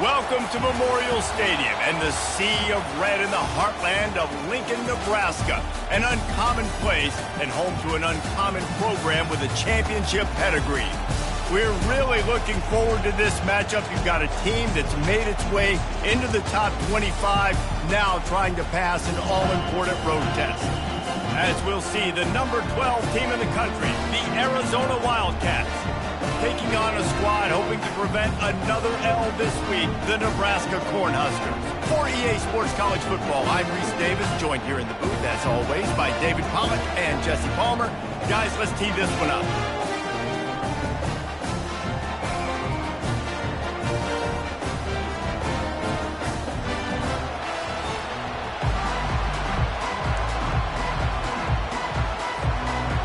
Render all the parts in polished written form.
Welcome to Memorial Stadium and the sea of red in the heartland of Lincoln, Nebraska. An uncommon place and home to an uncommon program with a championship pedigree. We're really looking forward to this matchup. You've got a team that's made its way into the top 25, now trying to pass an all-important road test. As we'll see, the number 12 team in the country, the Arizona Wildcats, taking on a squad hoping to prevent another L this week, the Nebraska Cornhuskers. For EA Sports College Football, I'm Reese Davis, joined here in the booth, as always, by David Pollack and Jesse Palmer. Guys, let's tee this one up.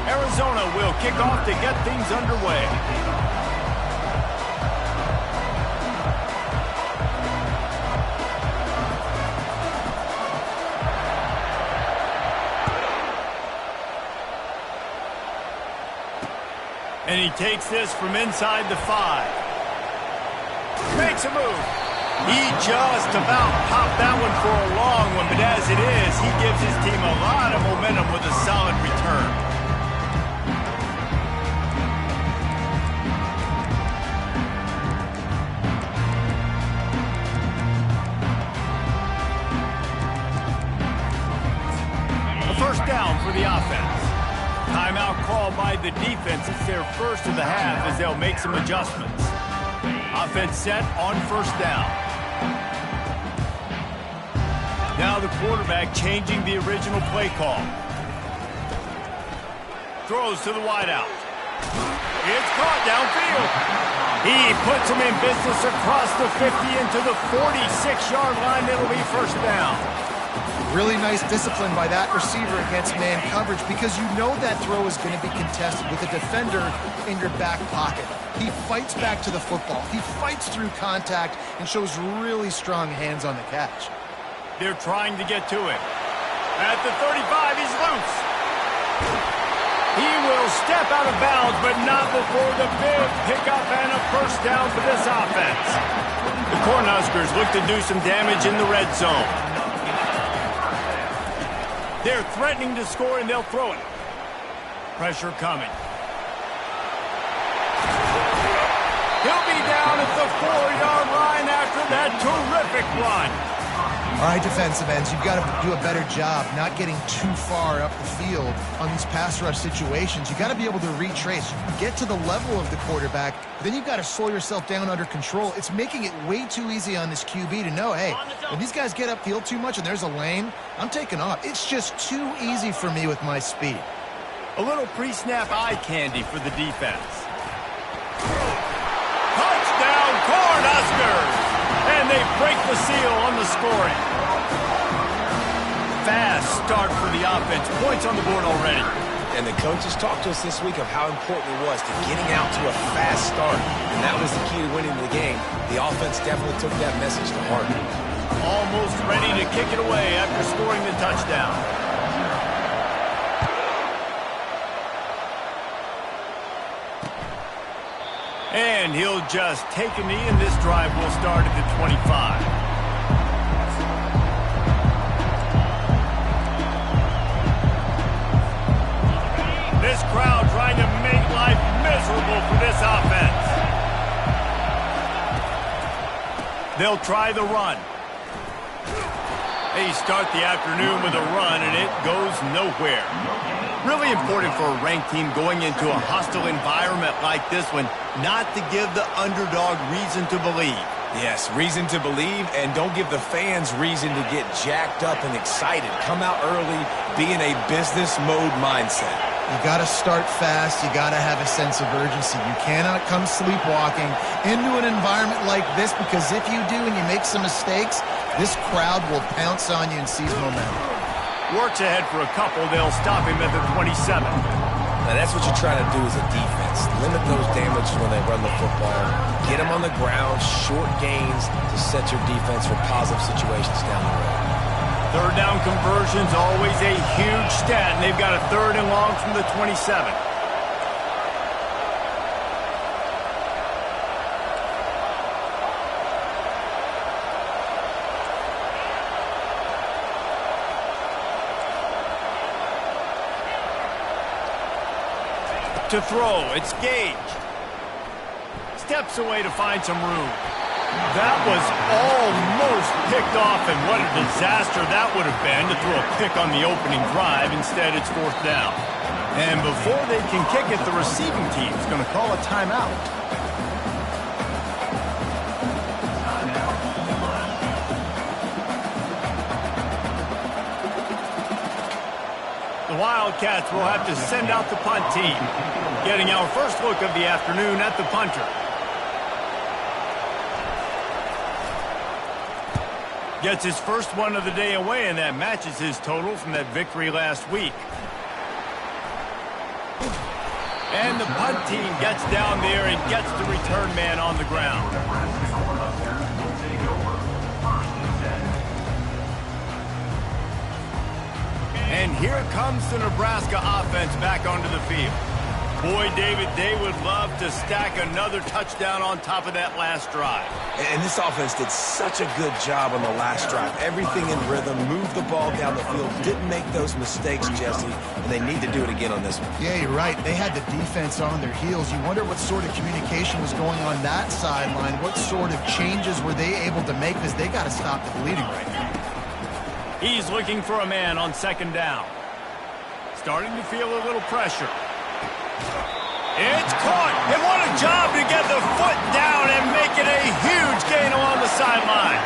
Arizona will kick off to get things underway. And he takes this from inside the 5. Makes a move. He just about popped that one for a long one, but as it is, he gives his team a lot of momentum with a solid return. A first down for the offense. Timeout called by the defense. It's their first of the half as they'll make some adjustments. Offense set on first down. Now the quarterback changing the original play call. Throws to the wideout. It's caught downfield. He puts him in business across the 50 into the 46-yard line. It'll be first down. Really nice discipline by that receiver against man coverage because you know that throw is going to be contested with a defender in your back pocket. He fights back to the football. He fights through contact and shows really strong hands on the catch. They're trying to get to it. At the 35, he's loose. He will step out of bounds, but not before the big pickup and a first down for this offense. The Cornhuskers look to do some damage in the red zone. They're threatening to score, and they'll throw it. Pressure coming. He'll be down at the 4-yard line after that terrific run. All right, defensive ends, you've got to do a better job not getting too far up the field on these pass rush situations. You've got to be able to retrace. You can get to the level of the quarterback, but then you've got to slow yourself down under control. It's making it way too easy on this QB to know, hey, when these guys get upfield too much and there's a lane, I'm taking off. It's just too easy for me with my speed. A little pre-snap eye candy for the defense. Touchdown, Cornhuskers! And they break the seal on the scoring. Fast start for the offense. Points on the board already. And the coaches talked to us this week of how important it was to getting out to a fast start. And that was the key to winning the game. The offense definitely took that message to heart. Almost ready to kick it away after scoring the touchdown. And he'll just take a knee, and this drive will start at the 25. This crowd trying to make life miserable for this offense. They'll try the run. They start the afternoon with a run, and it goes nowhere. Really important for a ranked team going into a hostile environment like this one, not to give the underdog reason to believe. Yes, reason to believe, and don't give the fans reason to get jacked up and excited. Come out early, be in a business mode mindset. You got to start fast. You got to have a sense of urgency. You cannot come sleepwalking into an environment like this because if you do and you make some mistakes, this crowd will pounce on you and seize momentum. Works ahead for a couple. They'll stop him at the 27. Now that's what you're trying to do as a defense. Limit those damages when they run the football. Get them on the ground, short gains to set your defense for positive situations down the road. Third down conversion's always a huge stat, and they've got a 3rd and long from the 27. To throw, it's Gage. Steps away to find some room. That was almost picked off, and what a disaster that would have been to throw a pick on the opening drive. Instead, it's 4th down. And before they can kick it, the receiving team's going to call a timeout. The Wildcats will have to send out the punt team. Getting our first look of the afternoon at the punter. Gets his first one of the day away, and that matches his total from that victory last week. And the punt team gets down there and gets the return man on the ground. And here comes the Nebraska offense back onto the field. Boy, David, they would love to stack another touchdown on top of that last drive. And this offense did such a good job on the last drive. Everything in rhythm, moved the ball down the field, didn't make those mistakes, Jesse, and they need to do it again on this one. Yeah, you're right. They had the defense on their heels. You wonder what sort of communication was going on that sideline. What sort of changes were they able to make, because they got to stop the bleeding right now. He's looking for a man on 2nd down. Starting to feel a little pressure. It's caught, and what a job to get the foot down and make it a huge gain along the sideline.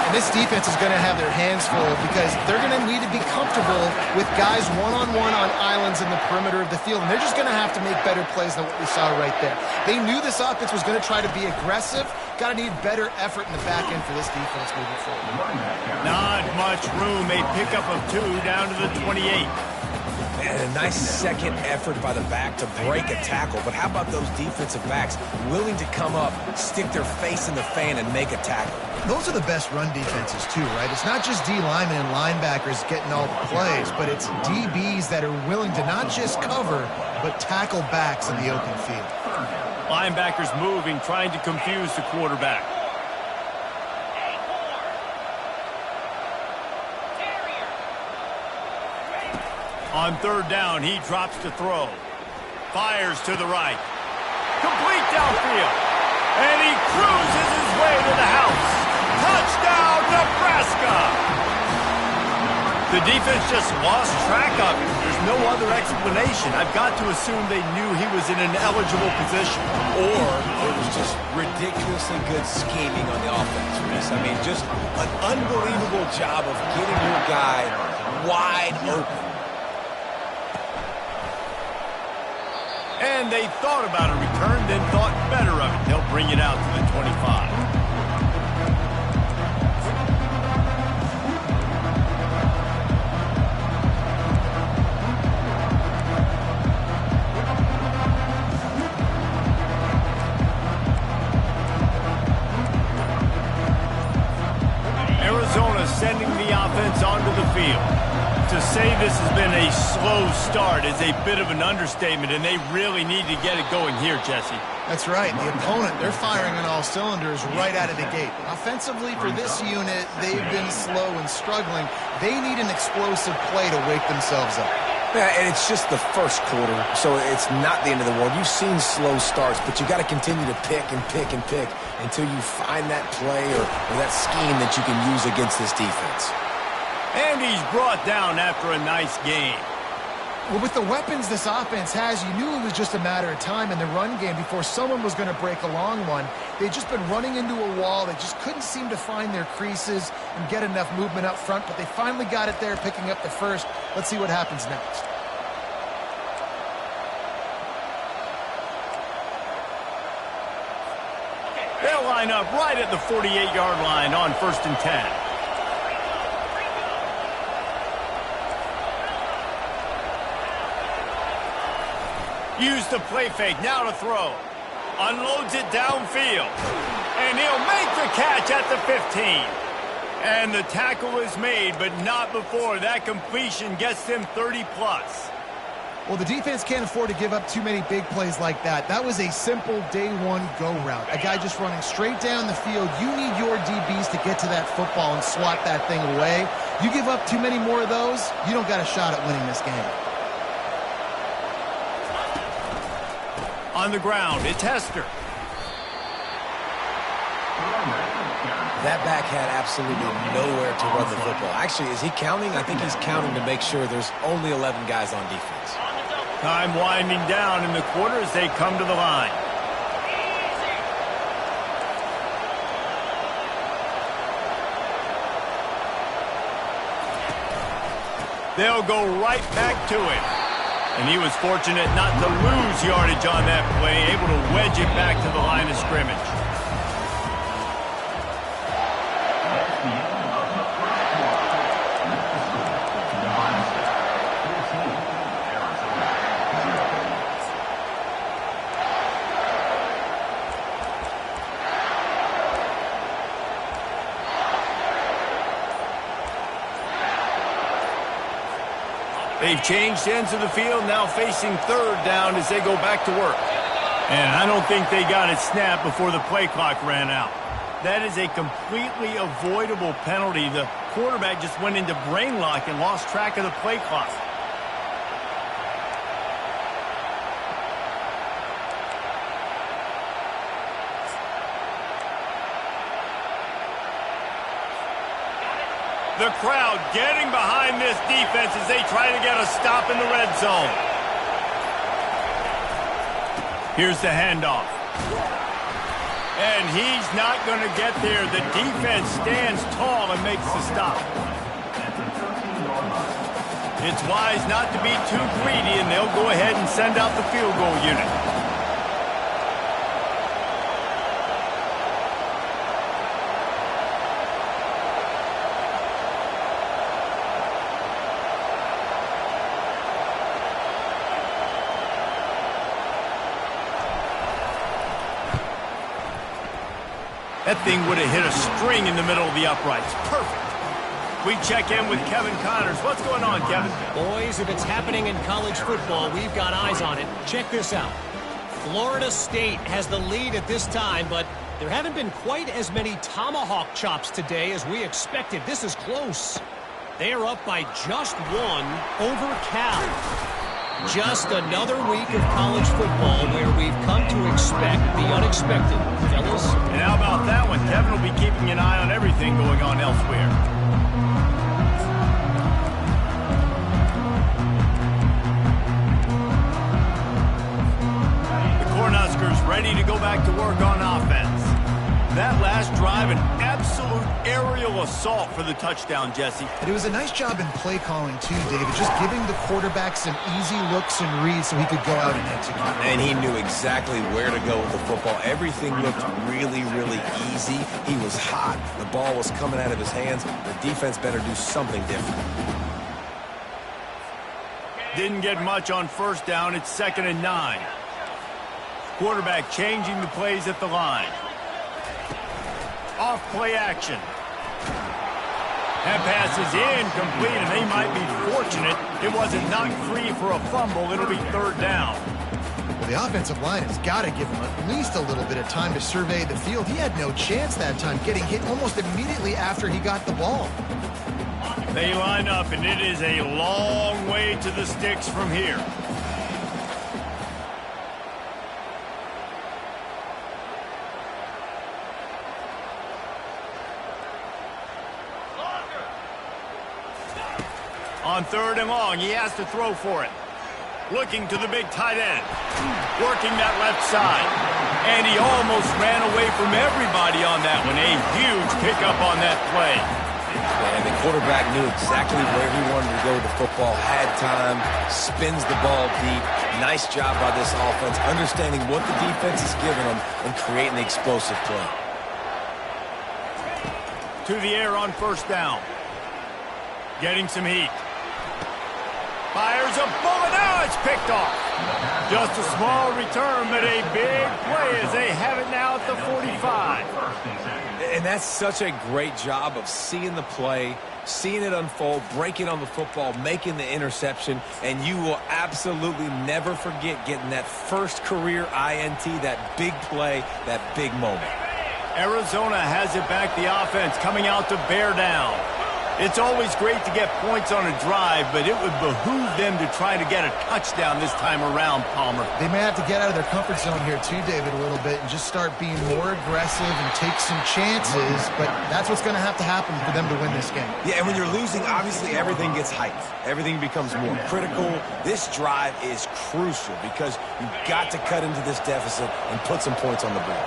And this defense is going to have their hands full, because they're going to need to be comfortable with guys one-on-one on islands in the perimeter of the field, and they're just going to have to make better plays than what we saw right there. They knew this offense was going to try to be aggressive. Got to need better effort in the back end for this defense moving forward. Not much room. A pickup of 2 down to the 28. And a nice second effort by the back to break a tackle. But how about those defensive backs willing to come up, stick their face in the fan, and make a tackle? Those are the best run defenses too, right? It's not just D linemen and linebackers getting all the plays, but it's DBs that are willing to not just cover, but tackle backs in the open field. Linebackers moving, trying to confuse the quarterback. On 3rd down, he drops to throw. Fires to the right. Complete downfield. And he cruises his way to the house. Touchdown, Nebraska! The defense just lost track of him. There's no other explanation. I've got to assume they knew he was in an eligible position. Or it was just ridiculously good scheming on the offense, Reese. I mean, just an unbelievable job of getting your guy wide open. And they thought about a return, then thought better of it. They'll bring it out to the 25. Arizona sending the offense onto the field. To say this has been a slow start is a bit of an understatement, and they really need to get it going here, Jesse. That's right. The opponent, they're firing on all cylinders right out of the gate. Offensively, for this unit, they've been slow and struggling. They need an explosive play to wake themselves up. Yeah, and it's just the first quarter, so it's not the end of the world. You've seen slow starts, but you got to continue to pick and pick and pick until you find that play or that scheme that you can use against this defense. And he's brought down after a nice game. Well, with the weapons this offense has, you knew it was just a matter of time in the run game before someone was going to break a long one. They'd just been running into a wall. They just couldn't seem to find their creases and get enough movement up front, but they finally got it there, picking up the first. Let's see what happens next. They'll line up right at the 48-yard line on 1st and 10. Use the play fake, now to throw. Unloads it downfield. And he'll make the catch at the 15. And the tackle is made, but not before that completion gets them 30-plus. Well, the defense can't afford to give up too many big plays like that. That was a simple day one go route. A guy just running straight down the field. You need your DBs to get to that football and swat that thing away. You give up too many more of those, you don't got a shot at winning this game. On the ground, it's Hester. That back had absolutely nowhere to run the football. Actually, is he counting? I think he's counting to make sure there's only 11 guys on defense. Time winding down in the quarter as they come to the line. They'll go right back to it. And he was fortunate not to lose yardage on that play, able to wedge it back to the line of scrimmage. They've changed ends of the field, now facing third down as they go back to work. And I don't think they got it snapped before the play clock ran out. That is a completely avoidable penalty. The quarterback just went into brain lock and lost track of the play clock. The crowd getting behind this defense as they try to get a stop in the red zone. Here's the handoff. And he's not going to get there. The defense stands tall and makes the stop. It's wise not to be too greedy, and they'll go ahead and send out the field goal unit. That thing would have hit a string in the middle of the uprights. Perfect. We check in with Kevin Connors. What's going on, Kevin? Boys, if it's happening in college football, we've got eyes on it. Check this out. Florida State has the lead at this time, but there haven't been quite as many tomahawk chops today as we expected. This is close. They are up by just one over Cal. Just another week of college football where we've come to expect the unexpected, fellas. And how about that one? Kevin will be keeping an eye on everything going on elsewhere. The Cornhuskers ready to go back to work on offense. That last drive, an absolute aerial assault for the touchdown, Jesse. And it was a nice job in play calling too, David, just giving the quarterback some easy looks and reads so he could go out and execute. And he knew exactly where to go with the football. Everything looked really, really easy. He was hot. The ball was coming out of his hands. The defense better do something different. Didn't get much on first down. It's 2nd and 9. Quarterback changing the plays at the line. Off play action. That pass is incomplete, and they might be fortunate it wasn't knocked free for a fumble. It'll be 3rd down. Well, the offensive line has got to give him at least a little bit of time to survey the field. He had no chance that time, getting hit almost immediately after he got the ball. They line up, and it is a long way to the sticks from here. On 3rd and long, he has to throw for it. Looking to the big tight end. Working that left side. And he almost ran away from everybody on that one. A huge pickup on that play. And the quarterback knew exactly where he wanted to go with the football, had time, spins the ball deep. Nice job by this offense, understanding what the defense is giving them and creating the explosive play. To the air on 1st down. Getting some heat. Fires a bullet. Now it's picked off. Just a small return, but a big play as they have it now at the 45. And that's such a great job of seeing the play, seeing it unfold, breaking on the football, making the interception, and you will absolutely never forget getting that first career INT, that big play, that big moment. Arizona has it back, the offense coming out to bear down. It's always great to get points on a drive, but it would behoove them to try to get a touchdown this time around, Palmer. They may have to get out of their comfort zone here too, David, a little bit and just start being more aggressive and take some chances, but that's what's going to happen for them to win this game. Yeah, and when you're losing, obviously everything gets heightened. Everything becomes more critical. This drive is crucial because you've got to cut into this deficit and put some points on the board.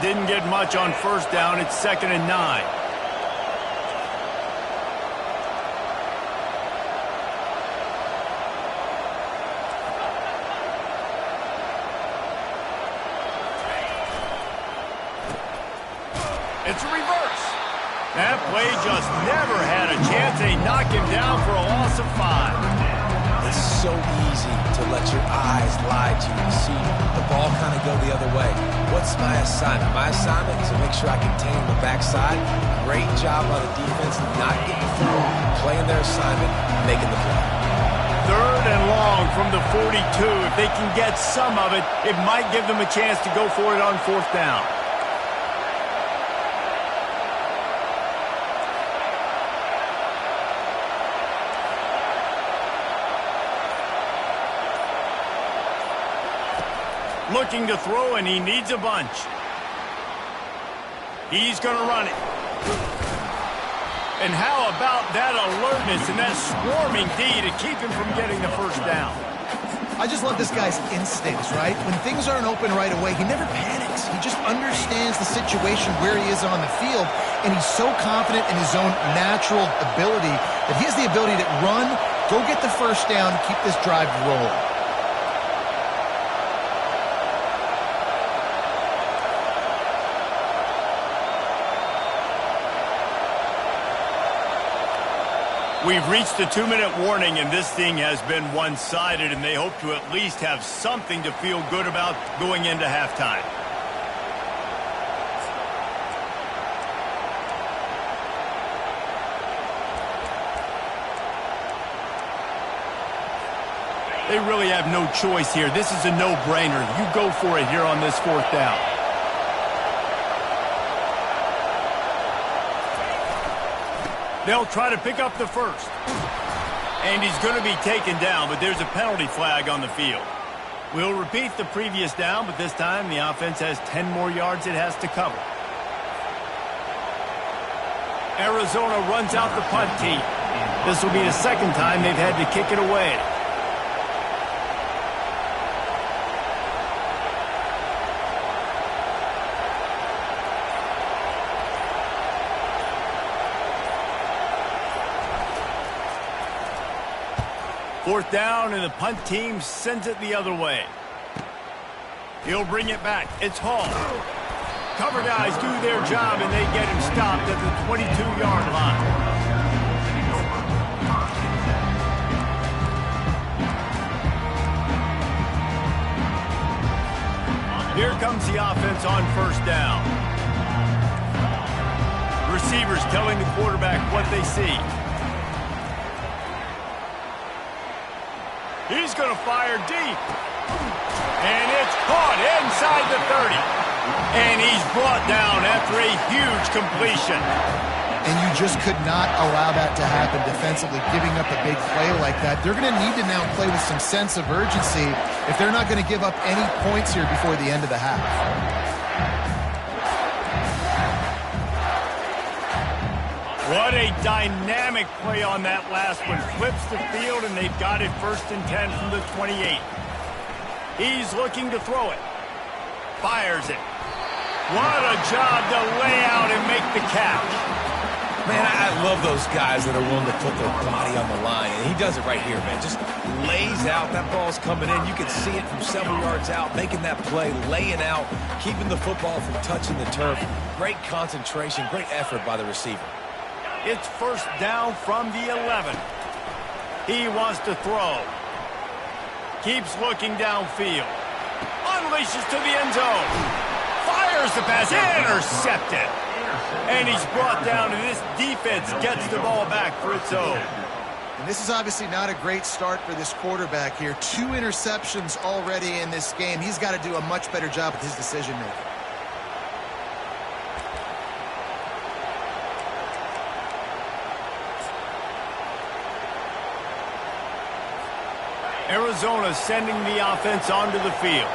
Didn't get much on first down. It's 2nd and 9. It's a reverse. That play just never had a chance. They knock him down for a loss of 5. It's so easy to let your eyes lie to you. You see the ball kind of go the other way. What's my assignment? My assignment is to make sure I contain the backside. Great job by the defense, not getting through, playing their assignment, making the play. 3rd and long from the 42. If they can get some of it, it might give them a chance to go for it on 4th down. Looking to throw, and he needs a bunch. He's going to run it. And how about that alertness and that swarming D to keep him from getting the first down? I just love this guy's instincts, right? When things aren't open right away, he never panics. He just understands the situation where he is on the field, and he's so confident in his own natural ability that he has the ability to run, go get the first down, keep this drive rolling. We've reached the 2-minute warning, and this thing has been one-sided, and they hope to at least have something to feel good about going into halftime. They really have no choice here. This is a no-brainer. You go for it here on this 4th down. They'll try to pick up the first. And he's going to be taken down, but there's a penalty flag on the field. We'll repeat the previous down, but this time the offense has 10 more yards it has to cover. Arizona runs out the punt team. This will be the 2nd time they've had to kick it away. Fourth down, and the punt team sends it the other way. He'll bring it back. It's Hall. Cover guys do their job, and they get him stopped at the 22-yard line. Here comes the offense on first down. Receivers telling the quarterback what they see. He's going to fire deep. And it's caught inside the 30. And he's brought down after a huge completion. And you just could not allow that to happen defensively, giving up a big play like that. They're going to need to now play with some sense of urgency if they're not going to give up any points here before the end of the half. What a dynamic play on that last one. Flips the field, and they've got it 1st and 10 from the 28. He's looking to throw it. Fires it. What a job to lay out and make the catch. Man, I love those guys that are willing to put their body on the line, and he does it right here, man. Just lays out. That ball's coming in. You can see it from several yards out, making that play, laying out, keeping the football from touching the turf. Great concentration, great effort by the receiver. It's first down from the 11. He wants to throw. Keeps looking downfield. Unleashes to the end zone. Fires the pass. Intercepted. And he's brought down, and this defense gets the ball back for its own. And this is obviously not a great start for this quarterback here. 2 interceptions already in this game. He's got to do a much better job with his decision-making. Arizona sending the offense onto the field.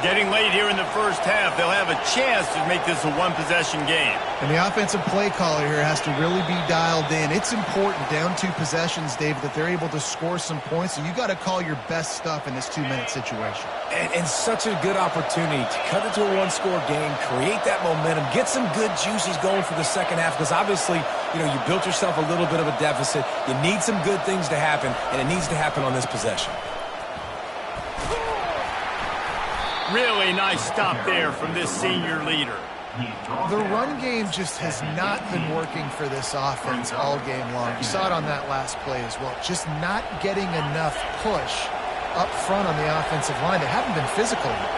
Getting late here in the first half, they'll have a chance to make this a one-possession game. And the offensive play caller here has to really be dialed in. It's important, down 2 possessions, David, that they're able to score some points. So you got to call your best stuff in this 2-minute situation. And such a good opportunity to cut it to a one-score game, create that momentum, get some good juices going for the second half, because obviously, you know, you built yourself a little bit of a deficit. You need some good things to happen, and it needs to happen on this possession. Really nice stop there from this senior leader. The run game just has not been working for this offense all game long. You saw it on that last play as well. Just not getting enough push up front on the offensive line. They haven't been physical enough.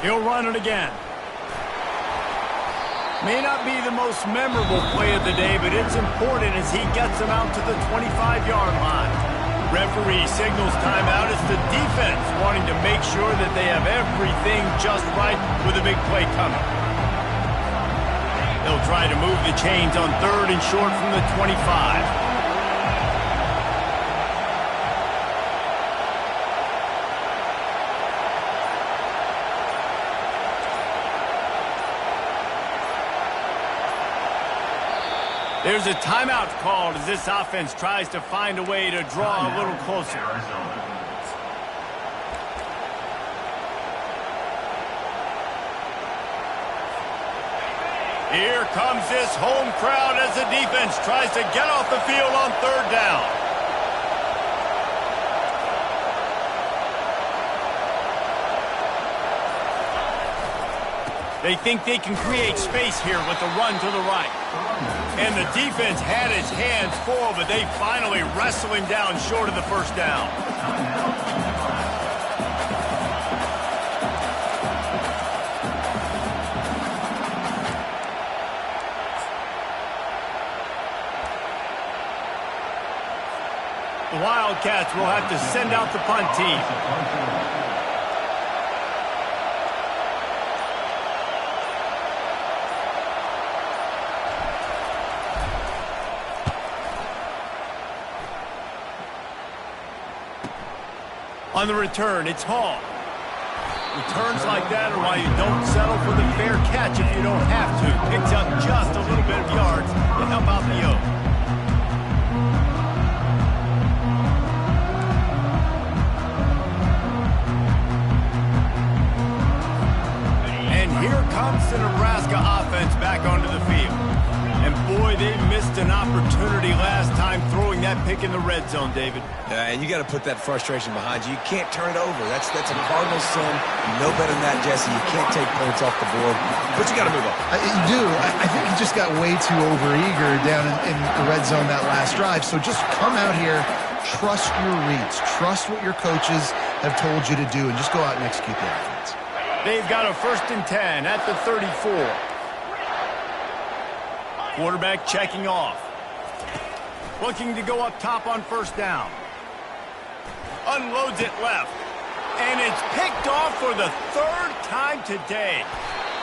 He'll run it again. May not be the most memorable play of the day, but it's important as he gets them out to the 25-yard line. Referee signals timeout. It's the defense wanting to make sure that they have everything just right with a big play coming. They'll try to move the chains on 3rd and short from the 25. There's a timeout called as this offense tries to find a way to draw a little closer. Here comes this home crowd as the defense tries to get off the field on 3rd down. They think they can create space here with the run to the right. And the defense had his hands full, but they finally wrestle him down short of the first down. The Wildcats will have to send out the punt team. On the return, it's Hall. Returns like that are why you don't settle for the fair catch if you don't have to. Picks up just a little bit of yards to help out the Oak. And here comes the Nebraska offense back onto the field. And boy, they missed an opportunity last time throwing that pick in the red zone, David. And you got to put that frustration behind you. You can't turn it over. That's a cardinal sin. You know better than that, Jesse. You can't take points off the board, but you got to move on. You do. I think he just got way too overeager down in the red zone that last drive. So just come out here, trust your reads, trust what your coaches have told you to do, and just go out and execute the offense. They've got a 1st and 10 at the 34. Quarterback checking off. Looking to go up top on 1st down. Unloads it left. And it's picked off for the 3rd time today.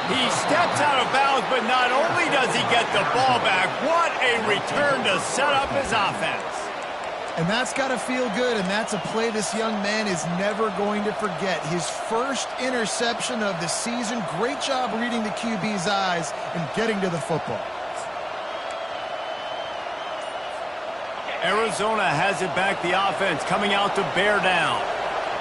He steps out of bounds, but not only does he get the ball back, what a return to set up his offense. And that's got to feel good, and that's a play this young man is never going to forget. His first interception of the season. Great job reading the QB's eyes and getting to the football. Arizona has it back, the offense coming out to bear down.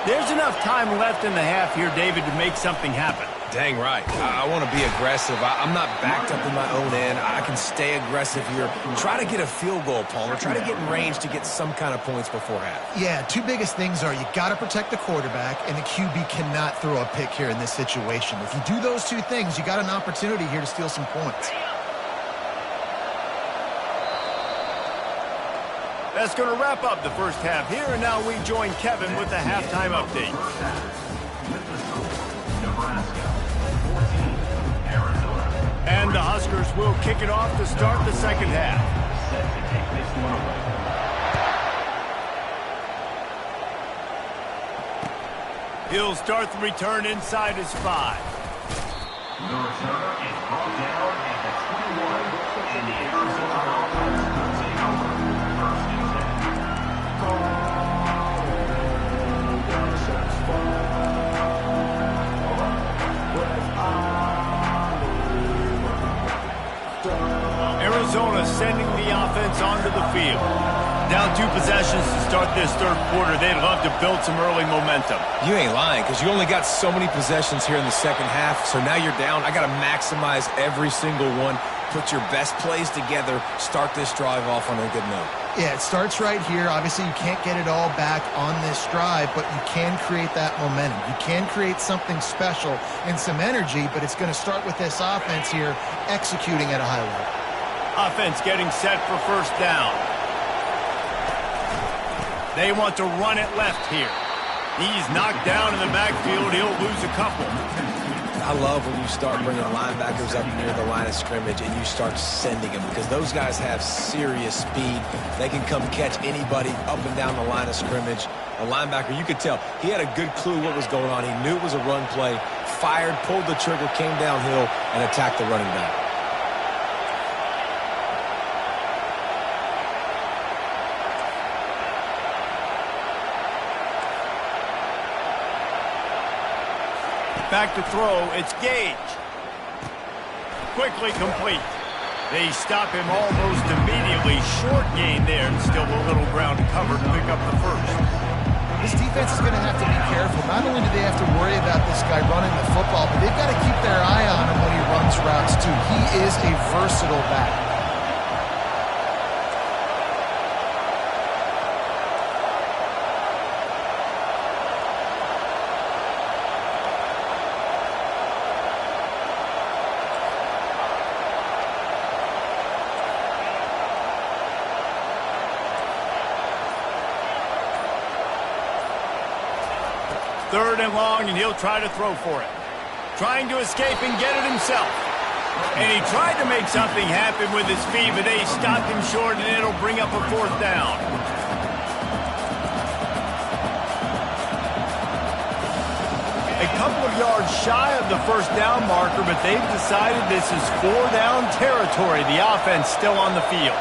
There's enough time left in the half here, David, to make something happen. Dang right. I want to be aggressive. I'm not backed up in my own end. I can stay aggressive here. Try to get a field goal, Palmer. Try to get in range to get some kind of points before half. Yeah, 2 biggest things are you got to protect the quarterback, and the QB cannot throw a pick here in this situation. If you do those 2 things, you got an opportunity here to steal some points. That's going to wrap up the first half here, and now we join Kevin with the halftime update. And the Huskers will kick it off to start the second half. He'll start the return inside his 5. The return is brought down at the 21, and the Arizona offense puts it Arizona sending the offense onto the field. Down 2 possessions to start this third quarter. They'd love to build some early momentum. You ain't lying, because you only got so many possessions here in the second half, so now you're down. I got to maximize every single one, put your best plays together, start this drive off on a good note. Yeah, it starts right here. Obviously, you can't get it all back on this drive, but you can create that momentum. You can create something special and some energy, but it's going to start with this offense here executing at a high level. Offense getting set for first down. They want to run it left here. He's knocked down in the backfield. He'll lose a couple. I love when you start bringing linebackers up near the line of scrimmage and you start sending them, because those guys have serious speed. They can come catch anybody up and down the line of scrimmage. A linebacker, you could tell, he had a good clue what was going on. He knew it was a run play, fired, pulled the trigger, came downhill, and attacked the running back. Back to throw, it's Gage. Quickly complete. They stop him almost immediately. Short gain there, and still a little ground to cover to pick up the first. This defense is going to have to be careful. Not only do they have to worry about this guy running the football, but they've got to keep their eye on him when he runs routes too. He is a versatile back. Third and long, and he'll try to throw for it. Trying to escape and get it himself. And he tried to make something happen with his feet, but they stopped him short, and it'll bring up a fourth down. A couple of yards shy of the first down marker, but they've decided this is 4-down territory. The offense still on the field.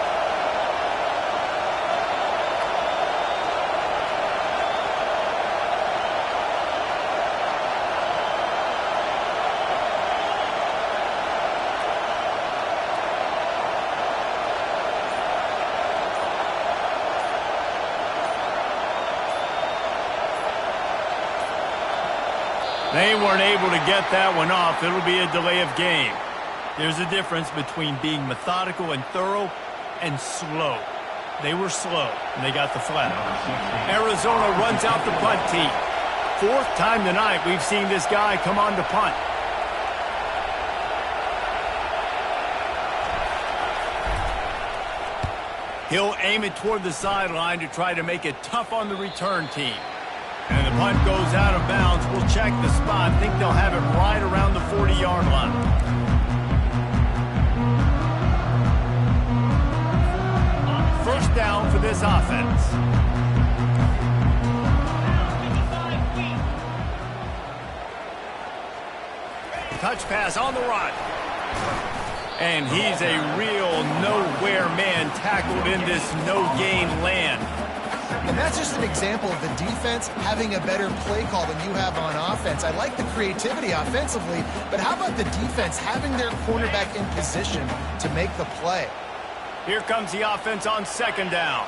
They weren't able to get that one off. It'll be a delay of game. There's a difference between being methodical and thorough and slow. They were slow, and they got the flag. Arizona runs out the punt tee. Fourth time tonight we've seen this guy come on to punt. He'll aim it toward the sideline to try to make it tough on the return team. And the punt goes out of bounds. We'll check the spot. I think they'll have it right around the 40-yard line. First down for this offense. Touch pass on the run. And he's a real nowhere man tackled in this no-gain land. And that's just an example of the defense having a better play call than you have on offense. I like the creativity offensively, but how about the defense having their cornerback in position to make the play? Here comes the offense on second down.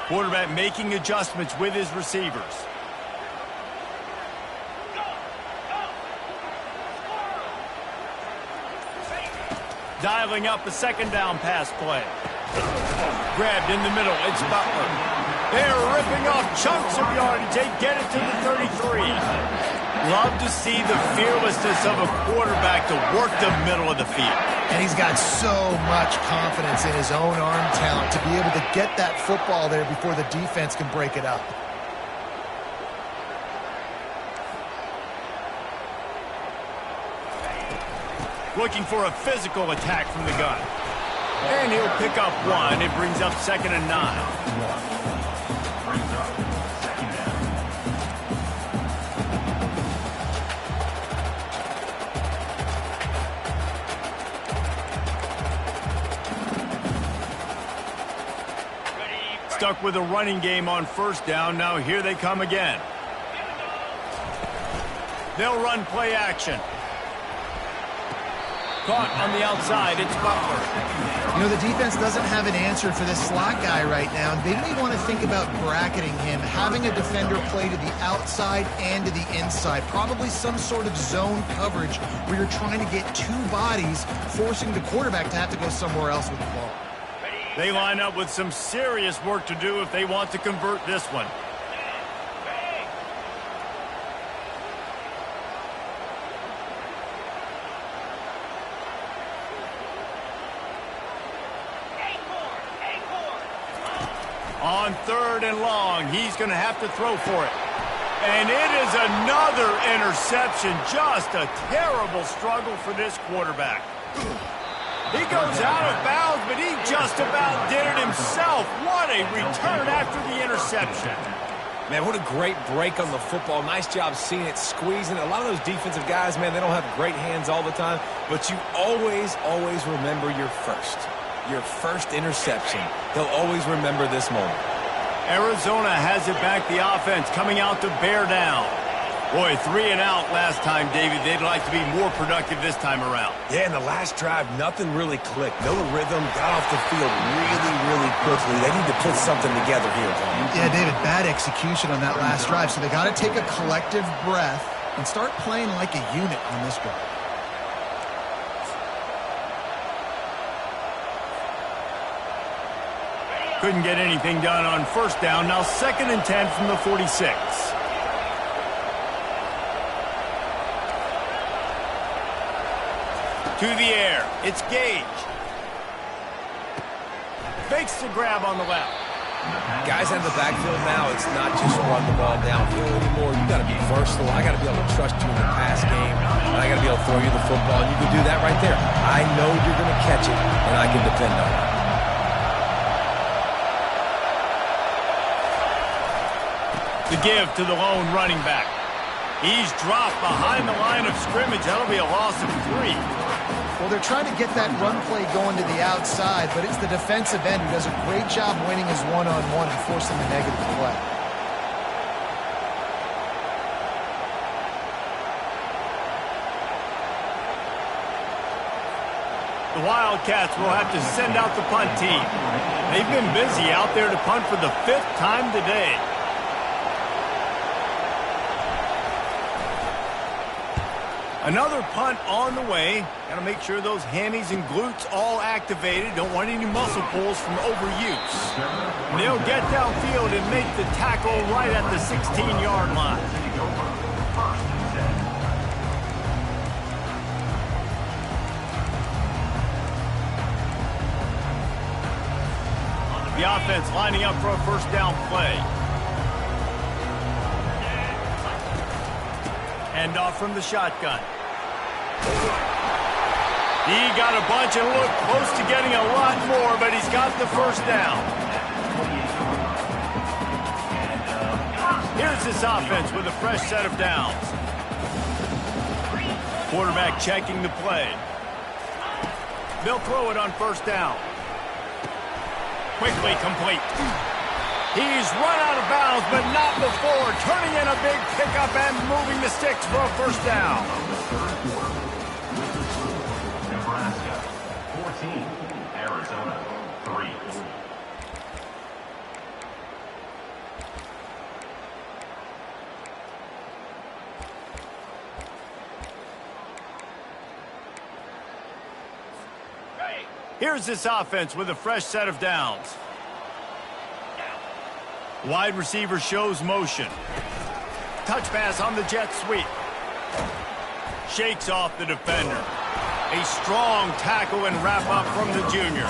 Quarterback making adjustments with his receivers. Dialing up a second down pass play. Grabbed in the middle. It's Butler. They're ripping off chunks of yardage. They get it to the 33. Love to see the fearlessness of a quarterback to work the middle of the field. And he's got so much confidence in his own arm talent to be able to get that football there before the defense can break it up. Looking for a physical attack from the gun. And he'll pick up one. It brings up 2nd and 9. stuck with a running game on first down. Now here they come again. They'll run play action. Caught on the outside. It's Butler. You know, the defense doesn't have an answer for this slot guy right now. They may want to think about bracketing him, having a defender play to the outside and to the inside. Probably some sort of zone coverage where you're trying to get two bodies, forcing the quarterback to have to go somewhere else with the ball. They line up with some serious work to do if they want to convert this one. On 3rd and long, he's going to have to throw for it. And it is another interception. Just a terrible struggle for this quarterback. He goes out of bounds, but he just about did it himself. What a return after the interception. Man, what a great break on the football. Nice job seeing it, squeezing it. A lot of those defensive guys, man, they don't have great hands all the time, but you always remember your first interception. They'll always remember this moment. Arizona has it back, the offense coming out to bear down. Boy, 3 and out last time, David. They'd like to be more productive this time around. Yeah, in the last drive, nothing really clicked. No rhythm, got off the field really quickly. They need to put something together here, John. Yeah, David, bad execution on that last drive. So they got to take a collective breath and start playing like a unit on this drive. Couldn't get anything done on first down. Now 2nd and 10 from the 46. To the air. It's Gage. Fakes the grab on the left. Guys out of the backfield now, it's not just run the ball downhill anymore. You got to be versatile. I got to be able to trust you in the pass game. And I got to be able to throw you the football. And you can do that right there. I know you're going to catch it, and I can depend on it. The give to the lone running back. He's dropped behind the line of scrimmage. That'll be a loss of 3. Well, they're trying to get that run play going to the outside, but it's the defensive end who does a great job winning his one-on-one and forcing the negative play. The Wildcats will have to send out the punt team. They've been busy out there to punt for the 5th time today. Another punt on the way. Got to make sure those hammies and glutes all activated. Don't want any muscle pulls from overuse. They'll get downfield and make the tackle right at the 16-yard line. The offense lining up for a first down play. Hand off from the shotgun. He got a bunch and looked close to getting a lot more, but he's got the first down. Here's this offense with a fresh set of downs. Quarterback checking the play. They'll throw it on first down. Quickly complete. He's run out of bounds, but not before. Turning in a big pickup and moving the sticks for a first down. Nebraska 14, Arizona 3. Here's this offense with a fresh set of downs. Wide receiver shows motion. Touch pass on the jet sweep. Shakes off the defender. A strong tackle and wrap up from the junior.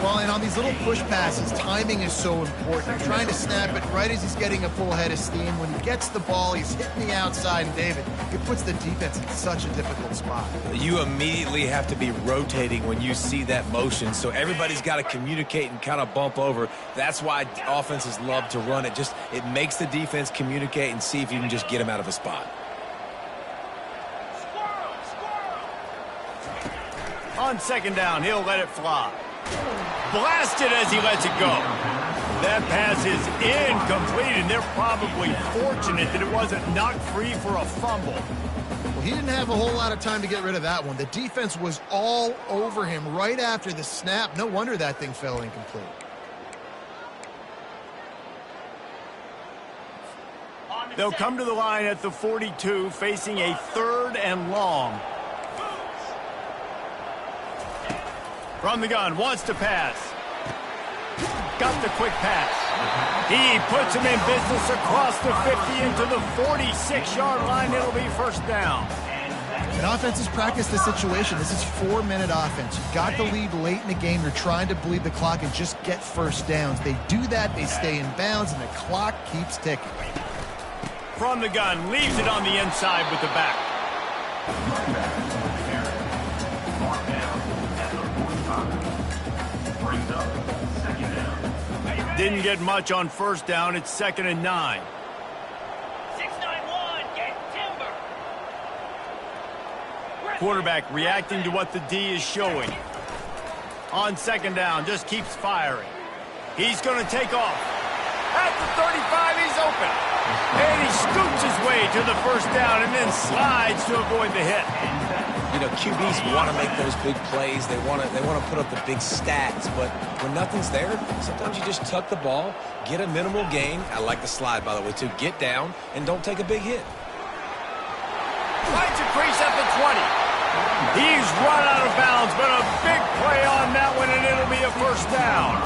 Well, and on these little push passes, timing is so important. You're trying to snap it right as he's getting a full head of steam. When he gets the ball, he's hitting the outside, and David, it puts the defense in such a difficult spot. You immediately have to be rotating when you see that motion, so everybody's got to communicate and kind of bump over. That's why offenses love to run it. It makes the defense communicate and see if you can just get him out of a spot. On second down, he'll let it fly. Blasted as he lets it go. That pass is incomplete, and they're probably fortunate that it wasn't knocked free for a fumble. Well, he didn't have a whole lot of time to get rid of that one. The defense was all over him right after the snap. No wonder that thing fell incomplete. They'll come to the line at the 42, facing a 3rd and long. From the gun, wants to pass. Got the quick pass. He puts him in business across the 50 into the 46-yard line. It'll be first down. And offenses practice this situation. This is 4-minute offense. You got the lead late in the game. You're trying to bleed the clock and just get first downs. They do that. They stay in bounds, and the clock keeps ticking. From the gun, leaves it on the inside with the back. Didn't get much on first down. It's 2nd and 9. 691, get timber. Quarterback reacting to what the D is showing. On 2nd down, just keeps firing. He's going to take off. At the 35, he's open. And he scoots his way to the first down and then slides to avoid the hit. You know, QBs want to make those big plays. They want to put up the big stats. But when nothing's there, sometimes you just tuck the ball, get a minimal gain. I like the slide, by the way, too. Get down and don't take a big hit. Finds a crease at the 20. He's run out of bounds, but a big play on that one, and it'll be a first down.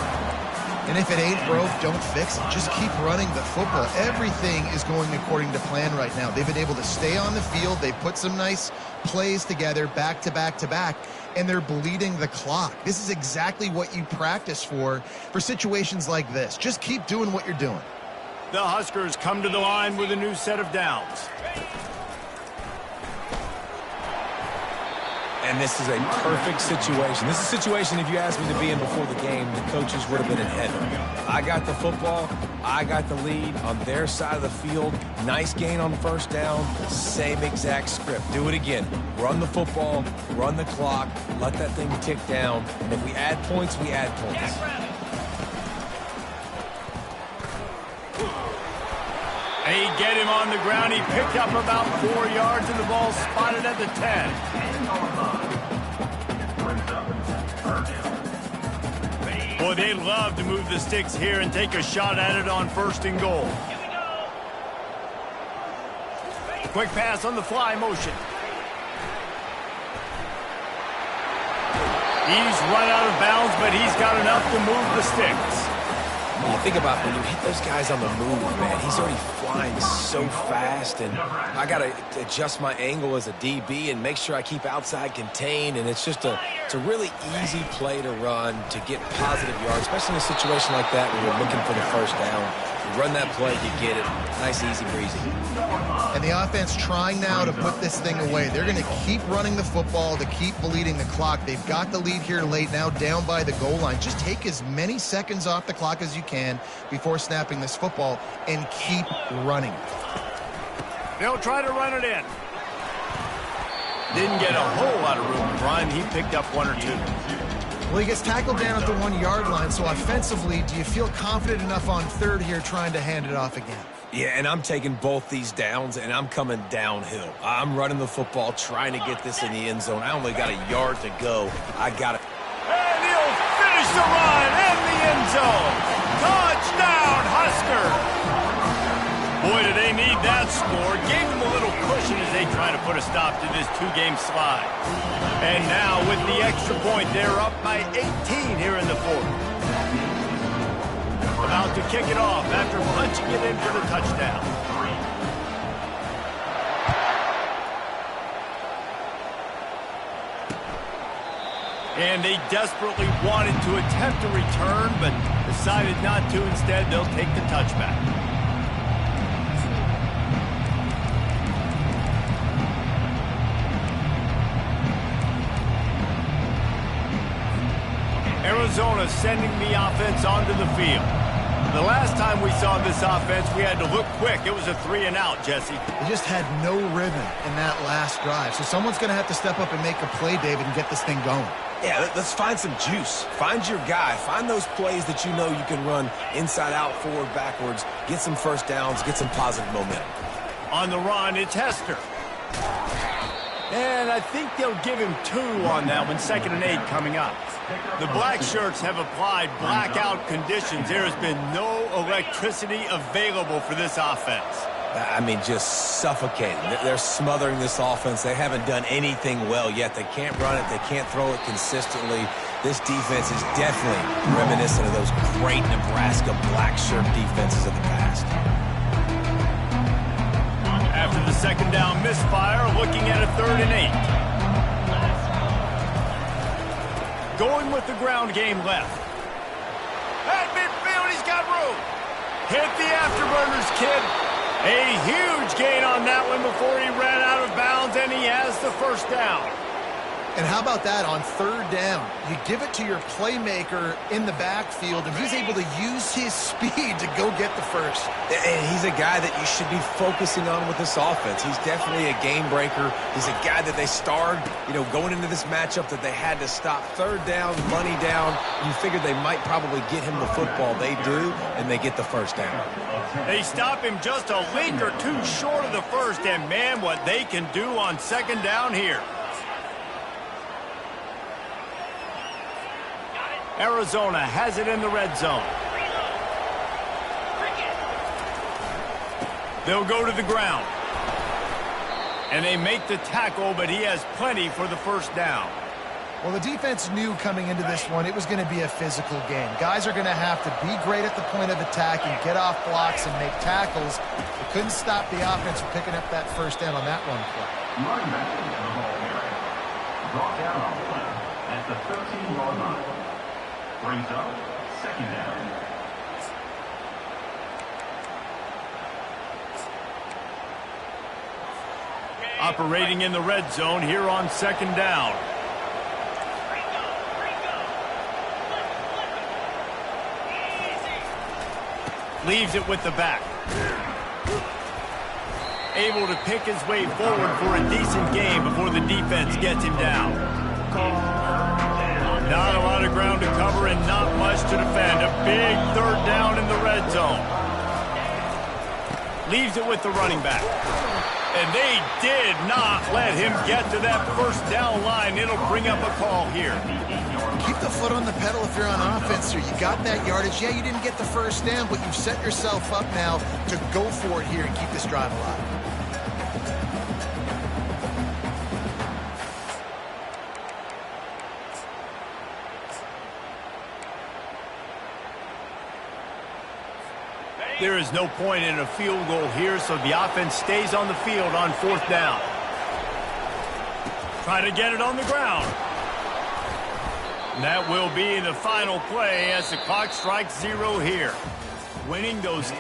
And if it ain't broke, don't fix it. Just keep running the football. Everything is going according to plan right now. They've been able to stay on the field. They've put some nice plays together back to back to back, and they're bleeding the clock. This is exactly what you practice for situations like this. Just keep doing what you're doing. The Huskers come to the line with a new set of downs. And this is a perfect situation. This is a situation, if you asked me to be in before the game, the coaches would have been in heaven. I got the football. I got the lead on their side of the field. Nice gain on first down. Same exact script. Do it again. Run the football. Run the clock. Let that thing tick down. And if we add points, we add points. They get him on the ground. He picked up about 4 yards, and the ball spotted at the 10. Boy, they love to move the sticks here and take a shot at it on 1st and goal. Quick pass on the fly motion. He's run out of bounds, but he's got enough to move the sticks. When you think about when you hit those guys on the move, man, he's already flying so fast, and I got to adjust my angle as a DB and make sure I keep outside contained, and it's a really easy play to run to get positive yards, especially in a situation like that where we're looking for the first down. You run that play, you get it. Nice, easy breezy. And the offense trying now to put this thing away. They're going to keep running the football to keep bleeding the clock. They've got the lead here late, now down by the goal line. Just take as many seconds off the clock as you can before snapping this football and keep running. They'll try to run it in. Didn't get a whole lot of room to run. He picked up 1 or 2. Well, he gets tackled down at the 1-yard line, so offensively, do you feel confident enough on 3rd here trying to hand it off again? Yeah, and I'm taking both these downs, and I'm coming downhill. I'm running the football, trying to get this in the end zone. I only got a yard to go. I got it. And he'll finish the run in the end zone. Touchdown, Husker! Boy, do they need that score. Gave them a little cushion as they try to put a stop to this 2-game slide. And now with the extra point, they're up by 18 here in the 4th. About to kick it off after punching it in for the touchdown. And they desperately wanted to attempt a return, but decided not to. Instead, they'll take the touchback. Arizona sending the offense onto the field. The last time we saw this offense, we had to look quick. It was a 3-and-out, Jesse. They just had no rhythm in that last drive. So someone's going to have to step up and make a play, David, and get this thing going. Yeah, let's find some juice. Find your guy. Find those plays that you know you can run inside out, forward, backwards. Get some first downs. Get some positive momentum. On the run, it's Hester. And I think they'll give him 2 on that one. 2nd and 8 coming up. The black shirts have applied blackout conditions. There has been no electricity available for this offense. I mean, just suffocating. They're smothering this offense. They haven't done anything well yet. They can't run it. They can't throw it consistently. This defense is definitely reminiscent of those great Nebraska black shirt defenses of the past. After the 2nd down misfire, looking at a 3rd and 8. Going with the ground game left. At midfield, he's got room. Hit the afterburners, kid. A huge gain on that one before he ran out of bounds, and he has the first down. And how about that on 3rd down? You give it to your playmaker in the backfield, and he's able to use his speed to go get the first. And he's a guy that you should be focusing on with this offense. He's definitely a game breaker. He's a guy that they starred, going into this matchup that they had to stop. 3rd down, money down. You figured they might probably get him the football. They do, and they get the first down. They stop him just a link or 2 short of the first, and man, what they can do on 2nd down here. Arizona has it in the red zone. They'll go to the ground. And they make the tackle, but he has plenty for the first down. Well, the defense knew coming into this one it was going to be a physical game. Guys are going to have to be great at the point of attack and get off blocks and make tackles. They couldn't stop the offense from picking up that first down on that run play. Running back into the ball area. Brought down on the left at the 13-yard line. Brings up 2nd down. Operating in the red zone here on 2nd down. Leaves it with the back. Able to pick his way forward for a decent game before the defense gets him down. Not a lot of ground to cover and not much to defend. A big 3rd down in the red zone. Leaves it with the running back. And they did not let him get to that first down line. It'll bring up a call here. Keep the foot on the pedal if you're on offense here. You got that yardage. Yeah, you didn't get the first down, but you've set yourself up now to go for it here and keep this drive alive. There is no point in a field goal here, so the offense stays on the field on 4th down. Try to get it on the ground. And that will be the final play as the clock strikes 0 here. Winning those